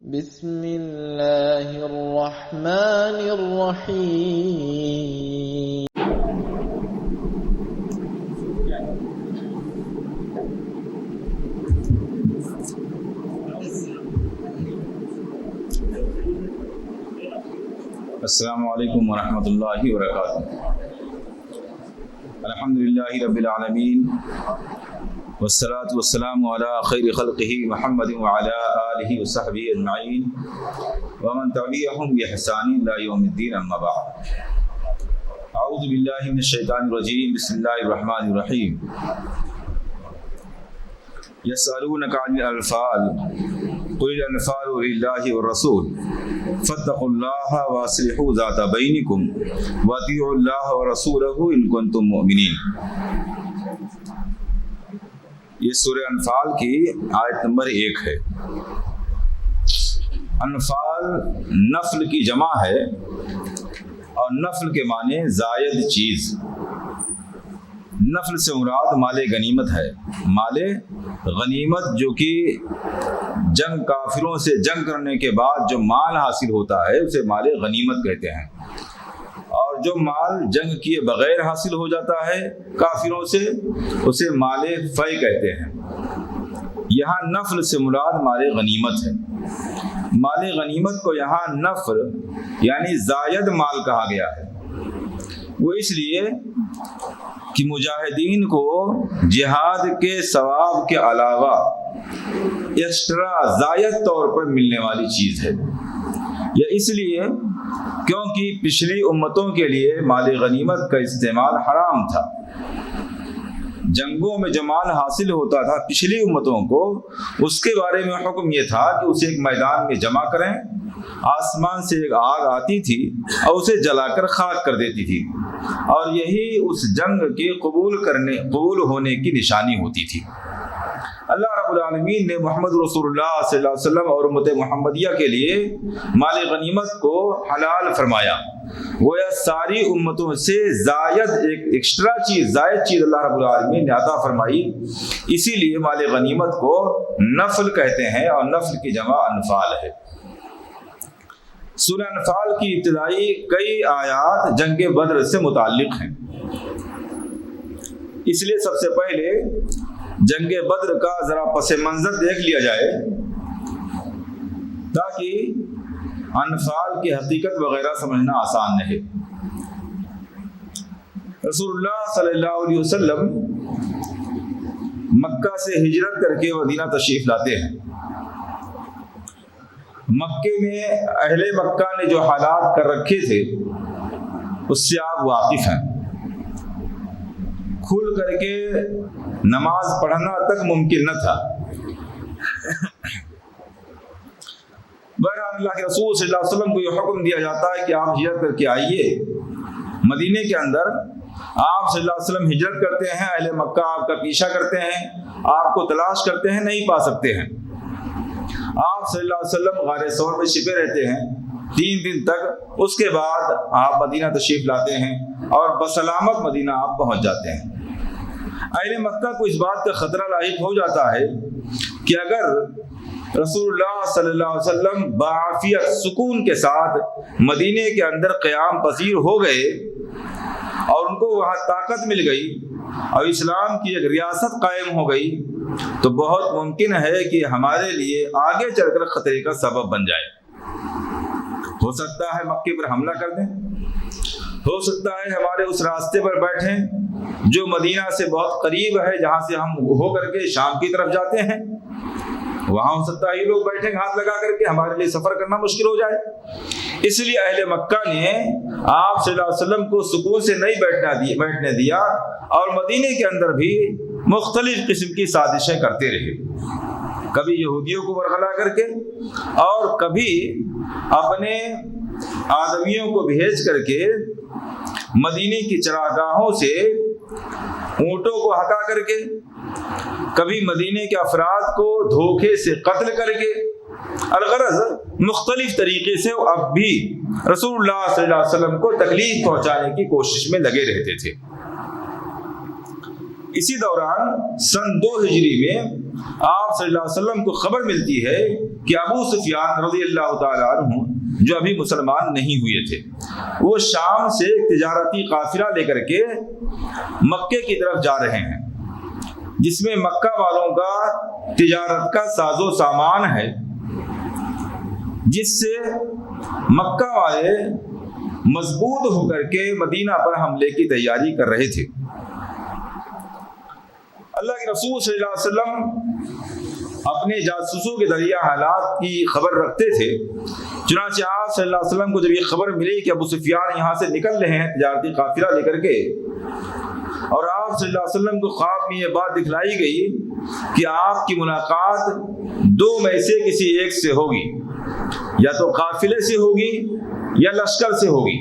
بسم اللہ الرحمن الرحیم السلام علیکم ورحمۃ اللہ وبرکاتہ۔ الحمدللہ رب العالمین والصلاة والسلام علی خیر خلقہ محمد وعلی آلہ وصحبہ اجمعین ومن تبعہم بإحسان الی یوم الدین، اما بعد۔ اعوذ باللہ من الشیطان الرجیم، بسم اللہ الرحمن الرحیم۔ یسألونک عن الانفال قل الانفال للہ والرسول فاتقوا اللہ واصلحوا ذات بینکم واطیعوا اللہ ورسولہ ان کنتم مؤمنین۔ یہ سورہ انفال کی آیت نمبر 1 ہے۔ انفال نفل کی جمع ہے اور نفل کے معنی زائد چیز۔ نفل سے مراد مال غنیمت ہے۔ مال غنیمت جو کہ جنگ کافروں سے جنگ کرنے کے بعد جو مال حاصل ہوتا ہے اسے مال غنیمت کہتے ہیں، اور جو مال جنگ کیے بغیر حاصل ہو جاتا ہے کافروں سے اسے مال فی کہتے ہیں۔ یہاں نفل سے مراد مال غنیمت ہے۔ مال غنیمت کو یہاں نفل یعنی زائد مال کہا گیا ہے، وہ اس لیے کہ مجاہدین کو جہاد کے ثواب کے علاوہ ایکسٹرا زائد طور پر ملنے والی چیز ہے۔ یہ اس لیے کیونکہ پچھلی امتوں کے لیے مال غنیمت کا استعمال حرام تھا۔ جنگوں میں جو مال حاصل ہوتا تھا پچھلی امتوں کو، اس کے بارے میں حکم یہ تھا کہ اسے ایک میدان میں جمع کریں، آسمان سے ایک آگ آتی تھی اور اسے جلا کر خاک کر دیتی تھی، اور یہی اس جنگ کے قبول ہونے کی نشانی ہوتی تھی۔ اللہ رب العالمین نے محمد رسول اللہ صلی اللہ علیہ وسلم اور امت محمدیہ کے لیے مال غنیمت کو حلال فرمایا۔ گویا ساری امتوں سے زائد ایک ایکسٹرا چیز، زائد چیز اللہ رب العالمین نے عطا فرمائی، اسی لیے مال غنیمت کو نفل کہتے ہیں، اور نفل کی جمع انفال ہے۔ سورہ انفال کی ابتدائی کئی آیات جنگ بدر سے متعلق ہیں، اس لیے سب سے پہلے جنگ بدر کا ذرا پس منظر دیکھ لیا جائے تاکہ انفال کی حقیقت وغیرہ سمجھنا آسان رہے۔ رسول اللہ صلی اللہ علیہ وسلم مکہ سے ہجرت کر کے مدینہ تشریف لاتے ہیں۔ مکے میں اہل مکہ نے جو حالات کر رکھے تھے اس سے آپ واقف ہیں۔ کھل کر کے نماز پڑھنا تک ممکن نہ تھا۔ بہرحال اللہ کے رسول صلی اللہ علیہ وسلم کو یہ حکم دیا جاتا ہے کہ آپ ہجرت کر کے آئیے۔ مدینے کے اندر آپ صلی اللہ علیہ وسلم ہجرت کرتے ہیں، اہل مکہ آپ کا پیچھا کرتے ہیں، آپ کو تلاش کرتے ہیں، نہیں پا سکتے ہیں۔ آپ صلی اللہ علیہ وسلم غار ثور میں چھپے رہتے ہیں 3 دن تک، اس کے بعد آپ مدینہ تشریف لاتے ہیں اور بسلامت مدینہ آپ پہنچ جاتے ہیں۔ اہل مکہ کو اس بات کا خطرہ لاحق ہو جاتا ہے کہ اگر رسول اللہ صلی اللہ علیہ وسلم بعافیت سکون کے ساتھ مدینے کے اندر قیام پذیر ہو گئے اور ان کو وہاں طاقت مل گئی اور اسلام کی ایک ریاست قائم ہو گئی، تو بہت ممکن ہے کہ ہمارے لیے آگے چل کر خطرے کا سبب بن جائے۔ ہو سکتا ہے مکے پر حملہ کر دیں، ہو سکتا ہے ہمارے اس راستے پر بیٹھیں جو مدینہ سے بہت قریب ہے، جہاں سے ہم ہو کر کے شام کی طرف جاتے ہیں، وہاں ہو سکتا ہے یہ لوگ بیٹھیں ہاتھ لگا کر کے، ہمارے لیے سفر کرنا مشکل ہو جائے۔ اس لیے اہل مکہ نے آپ صلی اللہ علیہ وسلم کو سکون سے نہیں بیٹھنے دیا اور مدینے کے اندر بھی مختلف قسم کی سازشیں کرتے رہے، کبھی یہودیوں کو برگلا کر کے اور کبھی اپنے آدمیوں کو بھیج کر کے مدینے کی چراگاہوں سے اونٹوں کو ہکا کر کے، کبھی مدینے کے افراد کو دھوکے سے قتل کر کے، الغرض مختلف طریقے سے اب بھی رسول اللہ صلی اللہ علیہ وسلم کو تکلیف پہنچانے کی کوشش میں لگے رہتے تھے۔ اسی دوران سن 2 ہجری میں آپ صلی اللہ علیہ وسلم کو خبر ملتی ہے کہ ابو سفیان رضی اللہ تعالیٰ عنہ جو ابھی مسلمان نہیں ہوئے تھے، وہ شام سے ایک تجارتی قافلہ لے کر کے مکے کی طرف جا رہے ہیں، جس میں مکہ والوں کا تجارت کا ساز و سامان ہے، جس سے مکہ والے مضبوط ہو کر کے مدینہ پر حملے کی تیاری کر رہے تھے۔ اللہ کے رسول صلی اللہ علیہ وسلم اپنے جاسوسوں کے ذریعہ حالات کی خبر رکھتے تھے، چنانچہ آپ صلی اللہ علیہ وسلم کو جب یہ خبر ملی کہ ابو سفیان یہاں سے نکل رہے ہیں تجارتی قافلہ لے کر کے، اور آپ صلی اللہ علیہ وسلم کو خواب میں یہ بات دکھلائی گئی کہ آپ کی ملاقات دو میں سے کسی ایک سے ہوگی، یا تو قافلے سے ہوگی یا لشکر سے ہوگی۔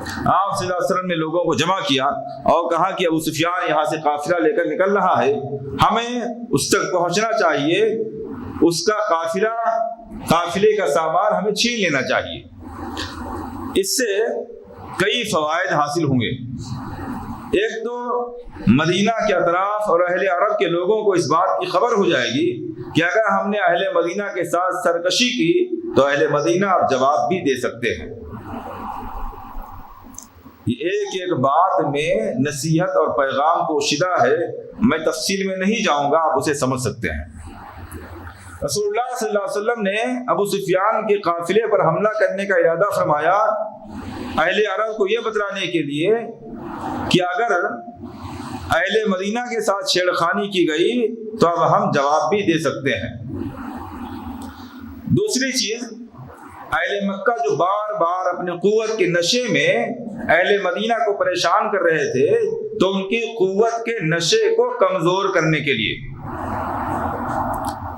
آپ صلی اللہ علیہ وسلم نے لوگوں کو جمع کیا اور کہا کہ ابو سفیان یہاں سے قافلہ لے کر نکل رہا ہے، ہمیں اس تک پہنچنا چاہیے، اس کا قافلے کا سامان ہمیں چھین لینا چاہیے، اس سے کئی فوائد حاصل ہوں گے۔ ایک تو مدینہ کے اطراف اور اہل عرب کے لوگوں کو اس بات کی خبر ہو جائے گی کہ اگر ہم نے اہل مدینہ کے ساتھ سرکشی کی تو اہل مدینہ اب جواب بھی دے سکتے ہیں۔ یہ ایک ایک بات میں نصیحت اور پیغام پوشیدہ ہے، میں تفصیل میں نہیں جاؤں گا، آپ اسے سمجھ سکتے ہیں۔ رسول اللہ صلی اللہ علیہ وسلم نے ابو سفیان کے قافلے پر حملہ کرنے کا ارادہ فرمایا اہل عرب کو یہ بتلانے کے لیے کہ اگر اہل مدینہ کے ساتھ چھیڑخانی کی گئی تو اب ہم جواب بھی دے سکتے ہیں۔ دوسری چیز، اہل مکہ جو بار بار اپنے قوت کے نشے میں اہل مدینہ کو پریشان کر رہے تھے، تو ان کی قوت کے نشے کو کمزور کرنے کے لیے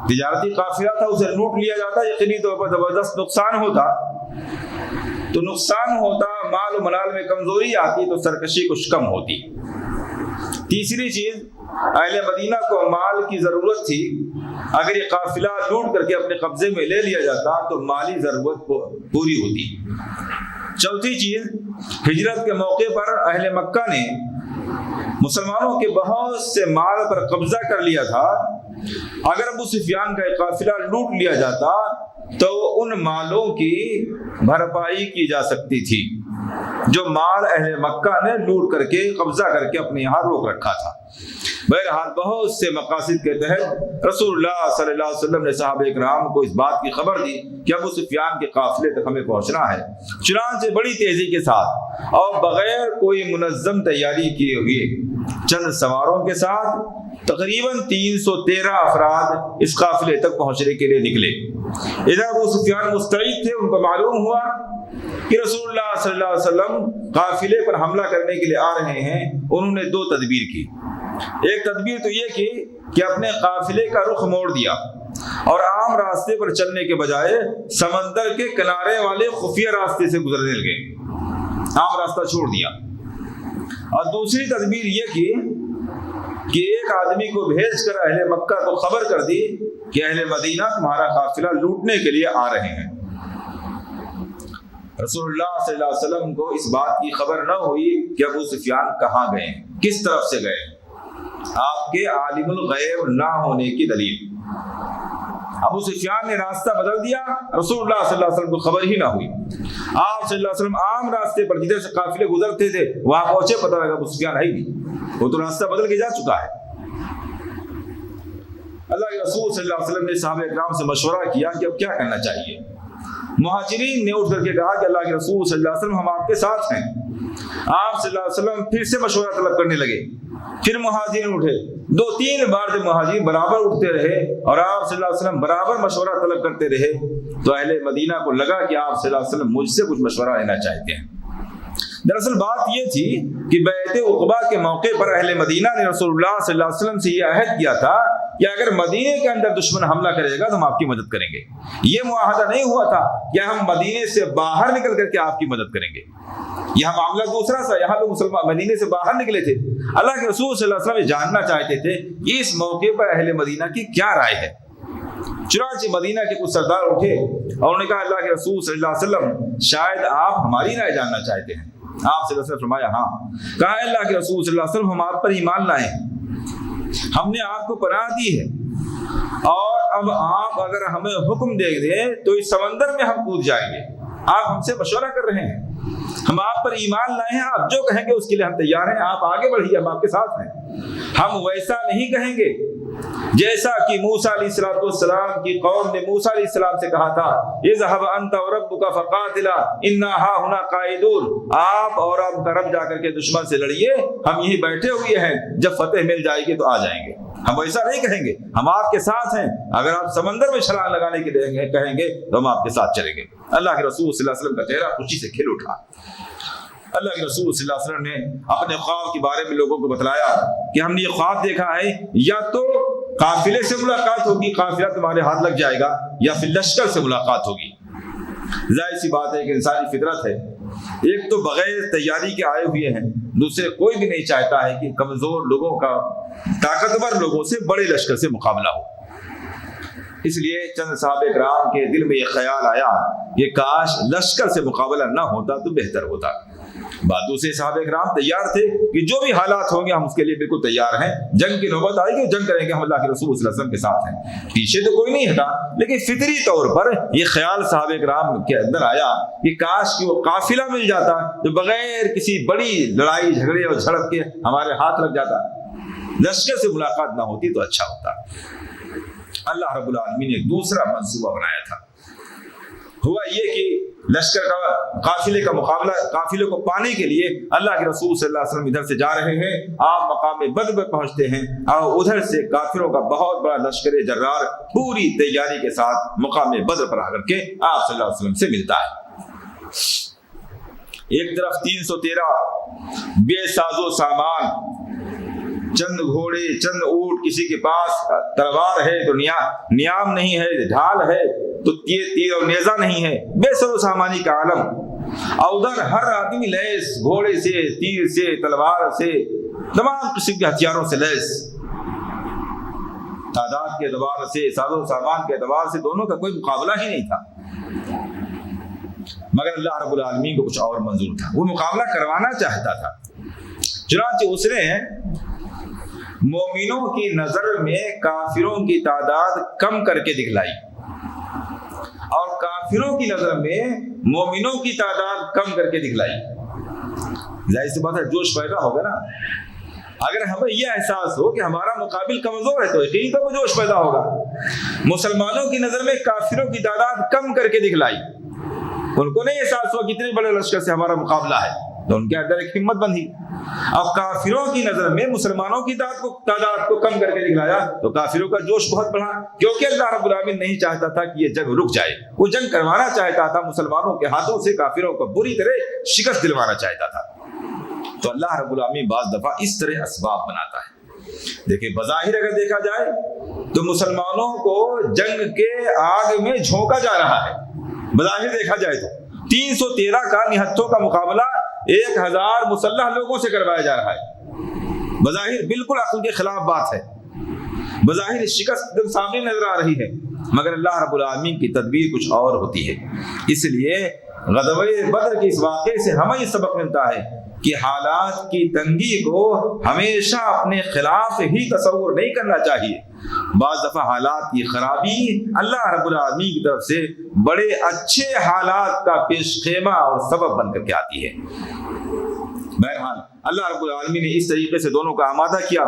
تجارتی قافلہ تھا، اسے لوٹ لیا جاتا، یقینی طور پر زبردست نقصان ہوتا، تو نقصان ہوتا، مال و منال میں کمزوری آتی تو سرکشی کچھ کم ہوتی۔ تیسری چیز، اہل مدینہ کو مال کی ضرورت تھی، اگر یہ قافلہ لوٹ کر کے اپنے قبضے میں لے لیا جاتا تو مالی ضرورت پوری ہوتی۔ چوتھی چیز، ہجرت کے موقع پر اہل مکہ نے مسلمانوں کے بہت سے مال پر قبضہ کر لیا تھا، اگر ابو سفیان کا ایک قافلہ لوٹ لیا جاتا تو ان مالوں کی بھرپائی کی جا سکتی تھی جو مال اہل مکہ نے لوٹ کر کے قبضہ کر کے اپنے یہاں روک رکھا تھا۔ بہرحال بہت سے مقاصد کے تحت رسول اللہ صلی اللہ علیہ وسلم نے صحابہ کرام کو اس بات کی خبر دی کہ ابو سفیان کے قافلے تک ہمیں پہنچنا ہے۔ چنانچہ بڑی تیزی کے ساتھ اور بغیر کوئی منظم تیاری کیے ہوئے چند سواروں کے ساتھ تقریباً 313 افراد اس قافلے تک پہنچنے کے لیے نکلے۔ ادھر ابو سفیان مستعد تھے، ان کو معلوم ہوا کہ رسول اللہ صلی اللہ علیہ وسلم قافلے پر حملہ کرنے کے لیے آ رہے ہیں۔ انہوں نے دو تدبیر کی۔ ایک تدبیر تو یہ کی کہ اپنے قافلے کا رخ موڑ دیا اور عام راستے پر چلنے کے بجائے سمندر کے کنارے والے خفیہ راستے سے گزرنے لگے، عام راستہ چھوڑ دیا۔ اور دوسری تدبیر یہ کی کہ ایک آدمی کو بھیج کر اہل مکہ کو خبر کر دی کہ اہل مدینہ تمہارا قافلہ لوٹنے کے لیے آ رہے ہیں۔ رسول اللہ صلی اللہ علیہ وسلم کو اس بات کی خبر نہ ہوئی کہ ابو سفیان کہاں گئے، کس طرف سے گئے، آپ کے عالم الغیب نہ ہونے کی دلیل۔ ابو سفیان نے راستہ بدل دیا، رسول اللہ صلی اللہ علیہ وسلم کو خبر ہی نہ ہوئی۔ آپ صلی اللہ علیہ وسلم عام راستے پر جدھر سے قافلے گزرتے تھے وہاں پہنچے، پتہ لگا ابو سفیان ہے ہی نہیں، وہ تو راستہ بدل کے جا چکا ہے۔ اللہ کے رسول صلی اللہ علیہ وسلم نے صحابہ کرام سے مشورہ کیا کہ اب کیا کرنا چاہیے۔ مہاجرین نے اٹھ کر کے کہا کہ اللہ کے رسول صلی اللہ علیہ وسلم ہم آپ کے ساتھ ہیں۔ آپ صلی اللہ علیہ وسلم پھر سے مشورہ طلب کرنے لگے، پھر مہاجرین اٹھے، 2-3 بار جب مہاجرین برابر اٹھتے رہے اور آپ صلی اللہ علیہ وسلم برابر مشورہ طلب کرتے رہے تو اہل مدینہ کو لگا کہ آپ صلی اللہ علیہ وسلم مجھ سے کچھ مشورہ لینا چاہتے ہیں۔ دراصل بات یہ تھی کہ بیعت عقبہ کے موقع پر اہل مدینہ نے رسول اللہ صلی اللہ علیہ وسلم سے یہ عہد کیا تھا کہ اگر مدینے کے اندر دشمن حملہ کرے گا تو ہم آپ کی مدد کریں گے۔ یہ معاہدہ نہیں ہوا تھا کہ ہم مدینے سے باہر نکل کر کے آپ کی مدد کریں گے، یہاں معاملہ دوسرا تھا۔ یہاں لوگ مسلمان مدینے سے باہر نکلے تھے، اللہ کے رسول صلی اللہ علیہ وسلم یہ جاننا چاہتے تھے کہ اس موقع پر اہل مدینہ کی کیا رائے ہے۔ چنانچہ مدینہ کے کچھ سردار اٹھے اور انہوں نے کہا اللہ کے رسول صلی اللہ علیہ وسلم شاید آپ ہماری رائے جاننا چاہتے ہیں۔ آپ صلی اللہ علیہ وسلم فرمایا ہاں۔ کہا اللہ کے رسول صلی اللہ علیہ وسلم ہم آپ پر ایمان لائے ہیں، ہم نے آپ کو پناہ دی ہے اور اب آپ اگر ہمیں حکم دے دیں تو اس سمندر میں ہم کود جائیں گے. آپ ہم سے مشورہ کر رہے ہیں, ہم آپ پر ایمان لائے ہیں, آپ جو کہیں گے اس کے لیے ہم تیار ہیں, آپ آگے بڑھیے, ہم آپ کے ساتھ ہیں. ہم ویسا نہیں کہیں گے جیسا کہ موسیٰ علیہ السلام کی قوم نے موسیٰ علیہ السلام سے کہا تھا, اذهب انت وربك فقاتلا انا هاهنا قاعدون, آپ اور آپ کا رب جا کر کے دشمن سے لڑیے, ہم یہی بیٹھے ہوئے ہیں, جب فتح مل جائے گی تو آ جائیں گے. ہم ایسا نہیں کہیں گے, ہم آپ کے ساتھ ہیں. اگر آپ سمندر میں چھلانگ لگانے کے لیے کہیں گے تو ہم آپ کے ساتھ چلیں گے. اللہ کے رسول صلی اللہ علیہ وسلم کا چہرہ خوشی سے کھل اٹھا. اللہ کے رسول صلی اللہ علیہ وسلم نے اپنے خواب کے بارے میں لوگوں کو بتلایا کہ ہم نے یہ خواب دیکھا ہے, یا تو قافلے سے ملاقات ہوگی, قافلہ تمہارے ہاتھ لگ جائے گا, یا پھر لشکر سے ملاقات ہوگی. ظاہر سی بات ہے کہ انسانی فطرت ہے, ایک تو بغیر تیاری کے آئے ہوئے ہیں, دوسرے کوئی بھی نہیں چاہتا ہے کہ کمزور لوگوں کا طاقتور لوگوں سے بڑے لشکر سے مقابلہ ہو. اس لیے چند صحابہ کرام کے دل میں یہ خیال آیا کہ کاش لشکر سے مقابلہ نہ ہوتا تو بہتر ہوتا. بعد دوسرے صحابہ کرام تیار تھے کہ جو بھی حالات ہوں گے ہم اس کے لیے بالکل تیار ہیں, جنگ کی نوبت آئے گی جنگ کریں گے, ہم اللہ کے رسول صلی اللہ علیہ وسلم کے ساتھ ہیں. پیچھے تو کوئی نہیں ہٹا, لیکن فطری طور پر یہ خیال صحابہ کرام کے اندر آیا کہ کاش کہ وہ قافلہ مل جاتا جو بغیر کسی بڑی لڑائی جھگڑے اور جھڑپ کے ہمارے ہاتھ لگ جاتا, لشکر سے ملاقات نہ ہوتی تو اچھا ہوتا. اللہ رب العالمین نے ایک دوسرا منصوبہ بنایا تھا. ہوا یہ کہ لشکر کا قافلے کا مقابلہ, قافلے کو پانے کے لیے اللہ کے رسول صلی اللہ علیہ وسلم ادھر سے جا رہے ہیں, آپ مقام بدر پہ پہنچتے ہیں, اور ادھر سے کافروں کا بہت بڑا لشکر جرار پوری تیاری کے ساتھ مقام بدر پر آ کر کے آپ صلی اللہ علیہ وسلم سے ملتا ہے. ایک طرف 313 بے ساز و سامان, چند گھوڑے چند اونٹ, کسی کے پاس تلوار ہے تو نیام نہیں ہے, ڈھال ہے تو تیر اور نیزہ نہیں ہے, بے سر و سامانی کا عالم. اور ادھر ہر آدمی لیس, گھوڑے سے, تیر سے, تلوار سے, تمام قسم کے ہتھیاروں سے لیس. تعداد کے اعتبار سے, ساز و سامان کے اعتبار سے دونوں کا کوئی مقابلہ ہی نہیں تھا. مگر اللہ رب العالمین کو کچھ اور منظور تھا, وہ مقابلہ کروانا چاہتا تھا. چنانچہ اس نے مومنوں کی نظر میں کافروں کی تعداد کم کر کے دکھلائی, اور کافروں کی نظر میں مومنوں کی تعداد کم کر کے دکھلائی. ظاہر سی بات ہے جوش پیدا ہوگا نا. اگر ہمیں یہ احساس ہو کہ ہمارا مقابل کمزور ہے تو یقینی طور پر جوش پیدا ہوگا. مسلمانوں کی نظر میں کافروں کی تعداد کم کر کے دکھلائی. ان کو نہیں احساس ہوا کتنے بڑے لشکر سے ہمارا مقابلہ ہے, تو ان کے اندر ایک ہمت بندھی. اب کافروں کی نظر میں مسلمانوں کی تعداد کو کم کر کے دکھلایا تو کافروں کا جوش بہت بڑھا, کیونکہ اللہ رب العالمین نہیں چاہتا تھا کہ یہ جنگ رک جائے. وہ جنگ کروانا چاہتا تھا, مسلمانوں کے ہاتھوں سے کافروں کو بری طرح شکست دلوانا چاہتا تھا. تو اللہ رب العالمین بعض دفعہ اس طرح اسباب بناتا ہے. دیکھیں بظاہر اگر دیکھا جائے تو مسلمانوں کو جنگ کے آگ میں جھونکا جا رہا ہے. بظاہر دیکھا جائے تو 313 کا نہتوں کا مقابلہ 1000 مسلح لوگوں سے کروایا جا رہا ہے. بظاہر بالکل عقل کے خلاف بات ہے, بظاہر شکست سامنے نظر آ رہی ہے, مگر اللہ رب العالمین کی تدبیر کچھ اور ہوتی ہے. اس لیے غزوہ بدر کے اس واقعے سے ہمیں یہ سبق ملتا ہے کہ حالات کی تنگی کو ہمیشہ اپنے خلاف ہی تصور نہیں کرنا چاہیے. بعض دفعہ حالات کی خرابی اللہ رب العالمین کی طرف سے بڑے اچھے حالات کا پیش خیمہ اور سبب بن کر کے آتی ہے. بہرحال اللہ رب العالمین نے اس طریقے سے دونوں کا آمادہ کیا,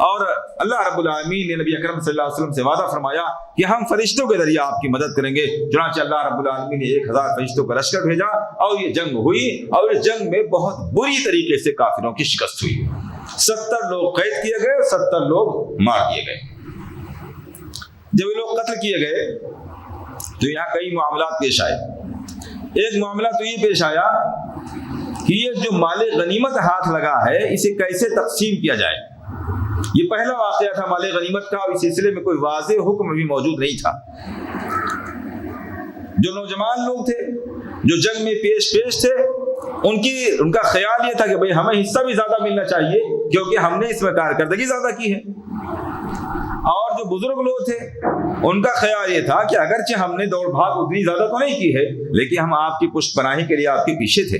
اور اللہ رب العالمین نے نبی اکرم صلی اللہ علیہ وسلم سے وعدہ فرمایا کہ ہم فرشتوں کے ذریعے آپ کی مدد کریں گے. چنانچہ اللہ رب العالمین نے 1000 فرشتوں کا لشکر بھیجا, اور یہ جنگ ہوئی, اور اس جنگ میں بہت بری طریقے سے کافروں کی شکست ہوئی. 70 لوگ قید کیے گئے, 70 لوگ مار دیے گئے. جب یہ لوگ قتل کیے گئے تو یہاں کئی معاملات پیش آئے. ایک معاملہ تو یہ پیش آیا کہ یہ جو مال غنیمت ہاتھ لگا ہے اسے کیسے تقسیم کیا جائے. یہ پہلا واقعہ تھا مال غنیمت کا, اور اس سلسلے میں کوئی واضح حکم بھی موجود نہیں تھا. جو نوجوان لوگ تھے جو جنگ میں پیش تھے, ان کا خیال یہ تھا کہ بھئی ہمیں حصہ بھی زیادہ ملنا چاہیے کیونکہ ہم نے اس میں کارکردگی زیادہ کی ہے. اور جو بزرگ لوگ تھے ان کا خیال یہ تھا کہ اگرچہ ہم نے دوڑ بھاگ اتنی زیادہ تو نہیں کی ہے, لیکن ہم آپ کی پشت پناہی کے لیے آپ کے پیچھے تھے.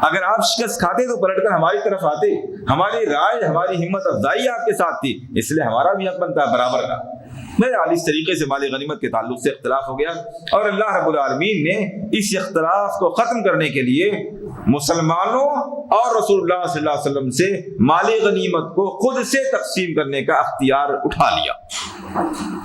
اگر آپ شکست کھاتے تو پلٹ کر ہماری طرف آتے, ہماری رائے ہماری ہمت افزائی آپ کے ساتھ تھی, اس لیے ہمارا بھی حق بنتا ہے برابر کا. بہرحال اس طریقے سے مال غنیمت کے تعلق سے اختلاف ہو گیا، اور اللہ رب العالمین نے اس اختلاف کو ختم کرنے کے لیے مسلمانوں اور رسول اللہ صلی اللہ علیہ وسلم سے مال غنیمت کو خود سے تقسیم کرنے کا اختیار اٹھا لیا۔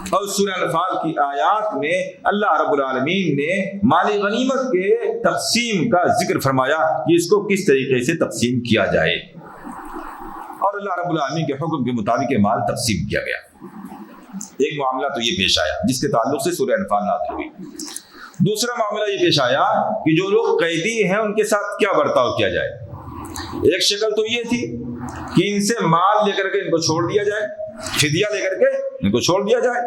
اور سورہ انفال کی آیات میں اللہ رب العالمین نے مال غنیمت کے تقسیم کا ذکر فرمایا کہ اس کو کس طریقے سے تقسیم کیا جائے، اور اللہ رب العالمین کے حکم کے مطابق مال تقسیم کیا گیا۔ ایک معاملہ تو یہ پیش آیا جس کے تعلق سے سورہ انفال نازل ہوئی۔ دوسرا معاملہ یہ پیش آیا کہ جو لوگ قیدی ہیں ان کے ساتھ کیا برتاؤ کیا جائے۔ ایک شکل تو یہ تھی کہ ان سے مال لے کر کے ان کو چھوڑ دیا جائے، فدیہ لے کر کے ان کو چھوڑ دیا جائے،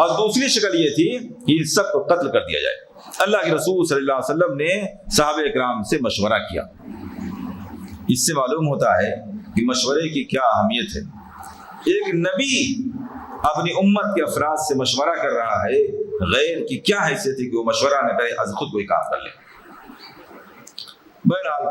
اور دوسری شکل یہ تھی کہ ان سب کو قتل کر دیا جائے۔ اللہ کے رسول صلی اللہ علیہ وسلم نے صحابہ اکرام سے مشورہ کیا۔ اس سے معلوم ہوتا ہے کہ مشورے کی کیا اہمیت ہے۔ ایک نبی اپنی امت کے افراد سے مشورہ کر رہا ہے، غیر کی کیا حیثیت ہے کہ وہ مشورہ نہ کرے، از خود کوئی کام کر لے۔ بہرحال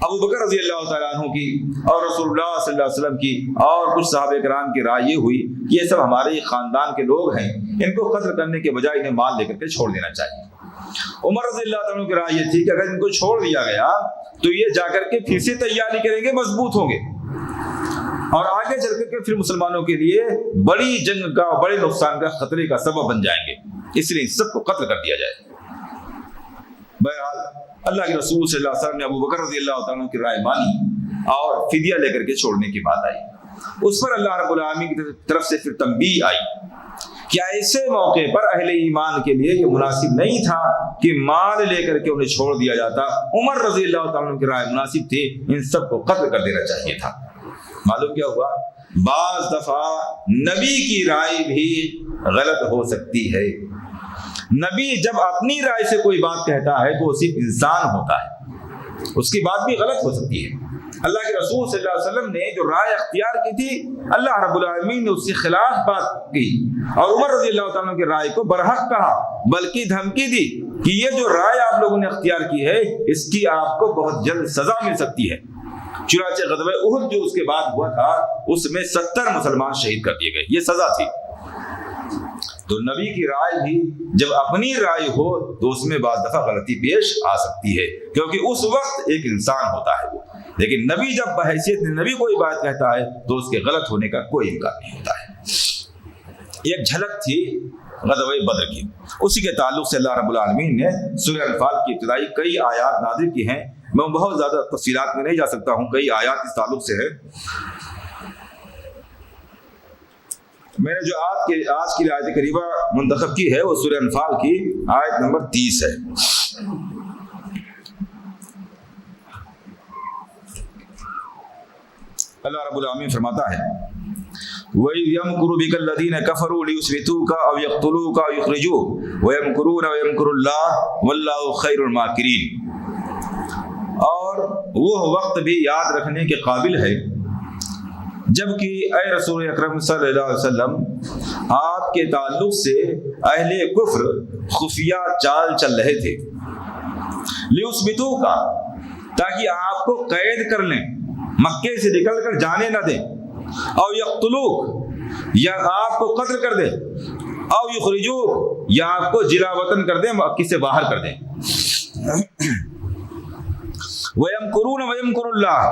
ابو بکر رضی اللہ تعالیٰ عنہ کی اور رسول اللہ صلی اللہ علیہ وسلم کی اور کچھ صحابہ کرام کی رائے یہ ہوئی کہ یہ سب ہمارے ہی خاندان کے لوگ ہیں، ان کو قتل کرنے کے بجائے انہیں مال لے کر کے چھوڑ دینا چاہیے۔ عمر رضی اللہ تعالیٰ عنہ کی رائے یہ تھی کہ اگر ان کو چھوڑ دیا گیا تو یہ جا کر کے پھر سے تیاری کریں گے، مضبوط ہوں گے، اور آگے چل کر کے پھر مسلمانوں کے لیے بڑی جنگ کا، بڑے نقصان کا، خطرے کا سبب بن جائیں گے، اس لیے سب کو قتل کر دیا جائے۔ بہرحال اللہ کے رسول صلی اللہ علیہ وسلم نے ابو بکر رضی اللہ تعالیٰ کی رائے مانی اور فدیہ لے کر کے چھوڑنے کی بات آئی۔ اس پر اللہ رب العالمین کی طرف سے پھر تنبیہ آئی کہ ایسے موقع پر اہل ایمان کے لیے یہ مناسب نہیں تھا کہ مال لے کر کے انہیں چھوڑ دیا جاتا۔ عمر رضی اللہ تعالیٰ کی رائے مناسب تھی، ان سب کو قتل کر دینا چاہیے تھا۔ معلوم کیا ہوا؟ بعض دفعہ نبی کی رائے بھی غلط ہو سکتی ہے۔ نبی جب اپنی رائے سے کوئی بات کہتا ہے تو وہ صرف انسان ہوتا ہے، اس کی بات بھی غلط ہو سکتی ہے۔ اللہ کے رسول صلی اللہ علیہ وسلم نے جو رائے اختیار کی تھی، اللہ رب العالمین نے اس کے خلاف بات کی، اور عمر رضی اللہ تعالیٰ کی رائے کو برحق کہا، بلکہ دھمکی دی کہ یہ جو رائے آپ لوگوں نے اختیار کی ہے اس کی آپ کو بہت جلد سزا مل سکتی ہے۔ چنانچہ غزوہ احد جو اس کے بعد ہوا تھا اس میں 70 مسلمان شہید کر دیے گئے، یہ سزا تھی۔ تو نبی کی رائے بھی جب اپنی رائے ہو تو اس میں بعض دفعہ غلطی پیش آ سکتی ہے، کیونکہ اس وقت ایک انسان ہوتا ہے وہ، لیکن نبی جب بحیثیت نبی کوئی بات کہتا ہے تو اس کے غلط ہونے کا کوئی امکان نہیں ہوتا ہے۔ ایک جھلک تھی غزوہ بدر کی، اسی کے تعلق سے اللہ رب العالمین نے سورہ انفال کی ابتدائی کئی آیات نازل کی ہیں۔ میں بہت زیادہ تفصیلات میں نہیں جا سکتا ہوں، کئی آیات اس تعلق سے ہے۔ میں نے جو آج کی آیت کریمہ منتخب کی ہے وہ سورہ انفال کی آیت نمبر 30 ہے۔ اللہ رب العالمین فرماتا ہے وَإِذْ يَمْكُرُ بِكَ الَّذِينَ كَفَرُوا لِيُثْبِتُوكَ أَوْ يَقْتُلُوكَ أَوْ يُخْرِجُوكَ وَيَمْكُرُونَ وَيَمْكُرُ اللَّهُ وَاللَّهُ خَيْرُ الْمَاكِرِينَ۔ اور وہ وقت بھی یاد رکھنے کے قابل ہے جبکہ اے رسول اکرم صلی اللہ علیہ وسلم آپ کے تعلق سے اہل کفر خفیہ چال چل رہے تھے، لِيُثْبِتُوكَ تاکہ آپ کو قید کر لیں، مکے سے نکل کر جانے نہ دیں، او یقتلوک یا آپ کو قتل کر دیں، او یخرجوک یا آپ کو جلا وطن کر دیں، مکے سے باہر کر دیں۔ وَيَمْكُرُونَ وَيَمْكُرُ اللَّهُ